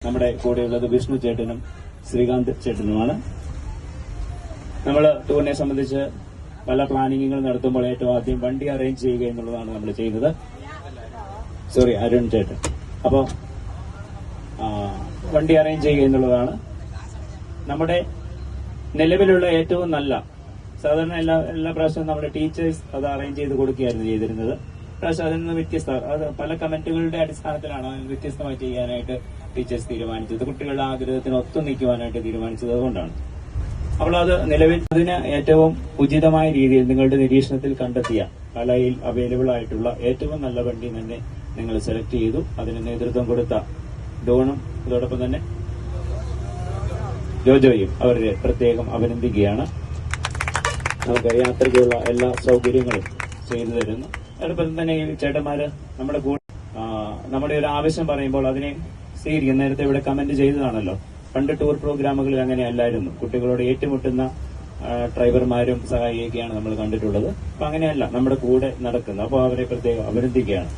നമ്മുടെ കൂടെയുള്ളത് വിഷ്ണു ചേട്ടനും ശ്രീകാന്ത് ചേട്ടനുമാണ്. നമ്മൾ ടൂറിനെ സംബന്ധിച്ച് പല പ്ലാനിങ്ങുകൾ നടത്തുമ്പോൾ ഏറ്റവും ആദ്യം വണ്ടി അറേഞ്ച് ചെയ്യുക എന്നുള്ളതാണ് നമ്മൾ ചെയ്യുന്നത്. സോറി, അരുൺ ചേട്ടൻ. അപ്പോൾ വണ്ടി അറേഞ്ച് ചെയ്യുക എന്നുള്ളതാണ് നമ്മുടെ നിലവിലുള്ള ഏറ്റവും നല്ല. സാധാരണ എല്ലാ പ്രാവശ്യവും നമ്മുടെ ടീച്ചേഴ്സ് അത് അറേഞ്ച് ചെയ്ത് കൊടുക്കുകയായിരുന്നു ചെയ്തിരുന്നത്. പ്രാവശ്യം അതിൽ നിന്ന് അത് പല കമന്റുകളുടെ അടിസ്ഥാനത്തിലാണ് വ്യത്യസ്തമായി ചെയ്യാനായിട്ട് ടീച്ചേഴ്സ് തീരുമാനിച്ചത്. കുട്ടികളുടെ ആഗ്രഹത്തിന് ഒത്തു നിൽക്കുവാനായിട്ട് തീരുമാനിച്ചത് അതുകൊണ്ടാണ്. അപ്പോൾ അത് നിലവിൽ അതിന് ഏറ്റവും ഉചിതമായ രീതിയിൽ നിങ്ങളുടെ നിരീക്ഷണത്തിൽ കണ്ടെത്തിയ കലയിൽ അവൈലബിൾ ആയിട്ടുള്ള ഏറ്റവും നല്ല വണ്ടി തന്നെ നിങ്ങൾ സെലക്ട് ചെയ്തു. അതിന് നേതൃത്വം കൊടുത്ത ഡോണും അതോടൊപ്പം തന്നെ ജോജോയും അവരെ പ്രത്യേകം അഭിനന്ദിക്കുകയാണ്. നമുക്ക് യാത്രയ്ക്കുള്ള എല്ലാ സൗകര്യങ്ങളും ചെയ്തു തരുന്നു. അതോടൊപ്പം തന്നെ ഈ ചേട്ടന്മാര് നമ്മുടെ കൂടെ നമ്മുടെ ഒരു ആവശ്യം പറയുമ്പോൾ അതിനെ സ്വീകരിക്കും. നേരത്തെ ഇവിടെ കമന്റ് ചെയ്തതാണല്ലോ, പണ്ട് ടൂർ പ്രോഗ്രാമുകളിൽ അങ്ങനെ അല്ലായിരുന്നു. കുട്ടികളോട് ഏറ്റുമുട്ടുന്ന ഡ്രൈവർമാരും സഹായിക്കുകയാണ് നമ്മൾ കണ്ടിട്ടുള്ളത്. അപ്പൊ അങ്ങനെയല്ല, നമ്മുടെ കൂടെ നടക്കുന്നത്. അപ്പോൾ അവരെ പ്രത്യേകം അഭിനന്ദിക്കുകയാണ്.